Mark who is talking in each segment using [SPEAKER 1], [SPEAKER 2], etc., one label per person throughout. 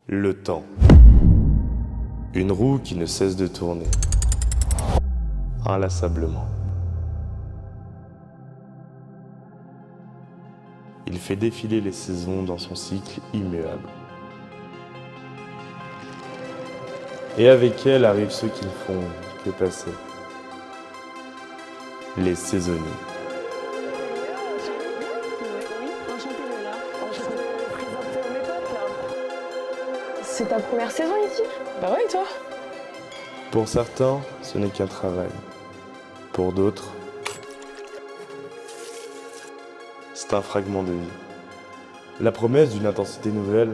[SPEAKER 1] Le temps. Une roue qui ne cesse de tourner. Inlassablement. Il fait défiler les saisons dans son cycle immuable. Et avec elle arrivent ceux qui ne font que passer. Les saisonniers.
[SPEAKER 2] C'est ta première saison ici?
[SPEAKER 3] Bah ouais, et toi?
[SPEAKER 1] Pour certains, ce n'est qu'un travail. Pour d'autres, c'est un fragment de vie. La promesse d'une intensité nouvelle,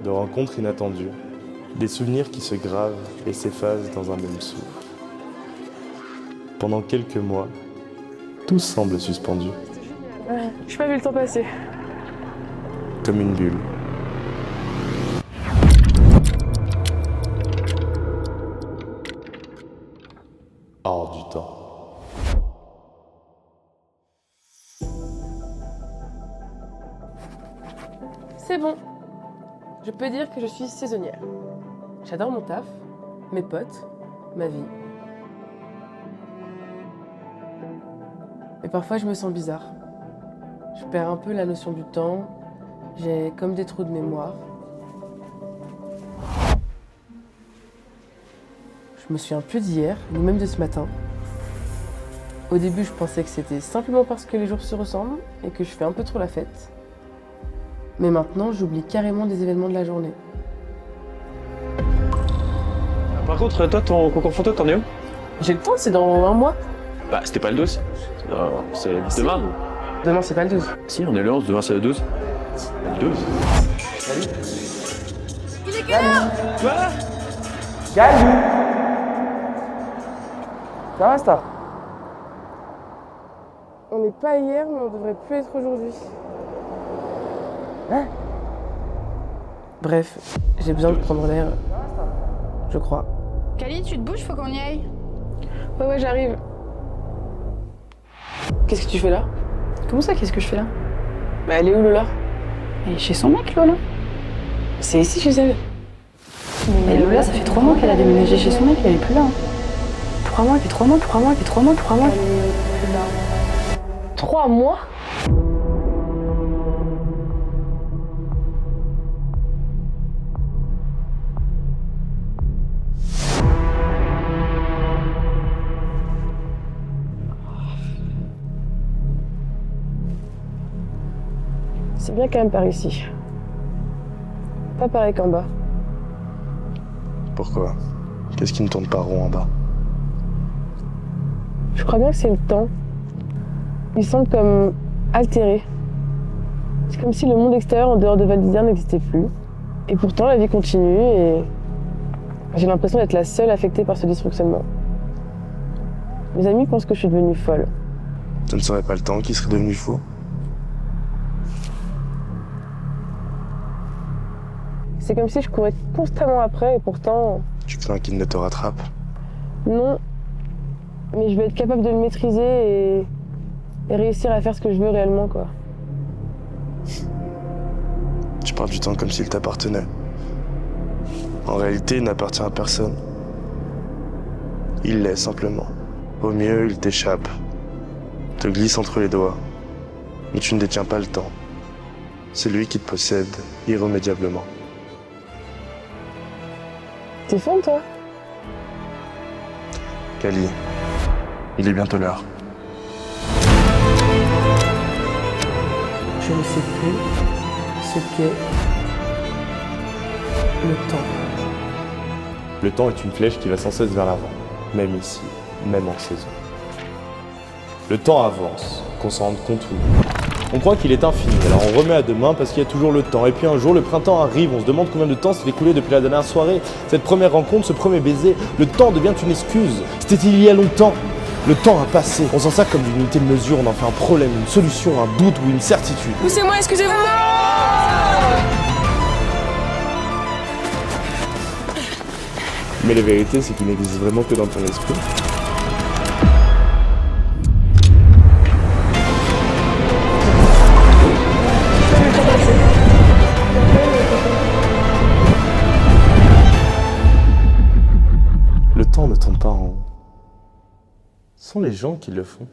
[SPEAKER 1] de rencontres inattendues, des souvenirs qui se gravent et s'effacent dans un même souffle. Pendant quelques mois, tout semble suspendu,
[SPEAKER 3] Ouais, j'ai pas vu le temps passer.
[SPEAKER 1] comme une bulle. Hors du temps.
[SPEAKER 3] C'est bon. Je peux dire que je suis saisonnière. J'adore mon taf, mes potes, ma vie. Mais parfois je me sens bizarre. Je perds un peu la notion du temps. J'ai comme des trous de mémoire. Je me souviens plus d'hier, ni même de ce matin. Au début, je pensais que c'était simplement parce que les jours se ressemblent et que je fais un peu trop la fête. Mais maintenant, j'oublie carrément des événements de la journée.
[SPEAKER 4] Par contre, toi, ton concours photo, t'en es où?
[SPEAKER 3] J'ai le temps, c'est dans un mois.
[SPEAKER 4] Bah, c'était pas le 12. C'est demain.
[SPEAKER 3] Demain, c'est pas le 12.
[SPEAKER 4] Si, on est le 11, demain c'est le 12. Le 12.
[SPEAKER 3] Ça va, Star? On n'est pas hier, mais on devrait plus être aujourd'hui. Hein? Bref, j'ai besoin de prendre l'air. Je crois.
[SPEAKER 2] Kali, tu te bouges, faut qu'on y aille.
[SPEAKER 3] Ouais, j'arrive. Qu'est-ce que tu fais là?
[SPEAKER 2] Comment ça, qu'est-ce que je fais là?
[SPEAKER 3] Bah, elle est où, Lola?
[SPEAKER 2] Elle est chez son mec, Lola.
[SPEAKER 3] C'est ici chez elle.
[SPEAKER 2] Et Lola, ça fait 3 mois qu'elle a déménagé chez son mec, elle est plus là. 3 mois, elle fait 3 mois, 3 mois, elle fait 3 mois, 3 mois.
[SPEAKER 3] 3 mois? C'est bien quand même par ici. Pas pareil qu'en bas.
[SPEAKER 1] Pourquoi? Qu'est-ce qui ne tourne pas rond en bas?
[SPEAKER 3] Je crois bien que c'est le temps. Il semble comme altéré. C'est comme si le monde extérieur en dehors de Val d'Isère n'existait plus. Et pourtant, la vie continue et j'ai l'impression d'être la seule affectée par ce dysfonctionnement. Mes amis pensent que je suis devenue folle.
[SPEAKER 1] Ce ne serait pas le temps qui serait devenu fou?
[SPEAKER 3] C'est comme si je courais constamment après et pourtant,
[SPEAKER 1] Tu crains qu'il ne te rattrape?
[SPEAKER 3] non. Mais je vais être capable de le maîtriser et réussir à faire ce que je veux réellement, quoi.
[SPEAKER 1] Tu parles du temps comme s'il t'appartenait. En réalité, il n'appartient à personne. Il l'est simplement. Au mieux, il t'échappe, te glisse entre les doigts. Mais tu ne détiens pas le temps. C'est lui qui te possède irrémédiablement.
[SPEAKER 3] T'es fan, toi?
[SPEAKER 1] Kali, il est bientôt l'heure.
[SPEAKER 3] Je ne sais plus ce qu'est le temps.
[SPEAKER 1] Le temps est une flèche qui va sans cesse vers l'avant, même ici, même en saison. Le temps avance, qu'on s'en rende compte ou non. On croit qu'il est infini, alors on remet à demain parce qu'il y a toujours le temps. Et puis un jour, le printemps arrive, on se demande combien de temps s'est écoulé depuis la dernière soirée. Cette première rencontre, ce premier baiser, le temps devient une excuse. C'était il y a longtemps. Le temps a passé. On s'en sert comme d'une unité de mesure, on en fait un problème, une solution, un doute ou une certitude.
[SPEAKER 3] Poussez-moi, excusez-vous!
[SPEAKER 1] Mais la vérité, c'est qu'il n'existe vraiment que dans ton esprit. sont les gens qui le font?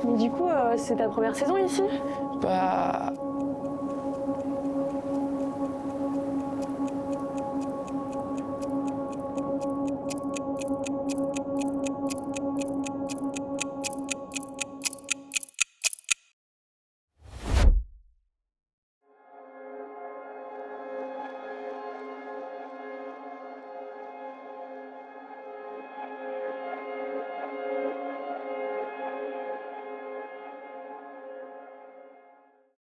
[SPEAKER 2] Mais du coup, c'est ta première saison ici?
[SPEAKER 3] Bah,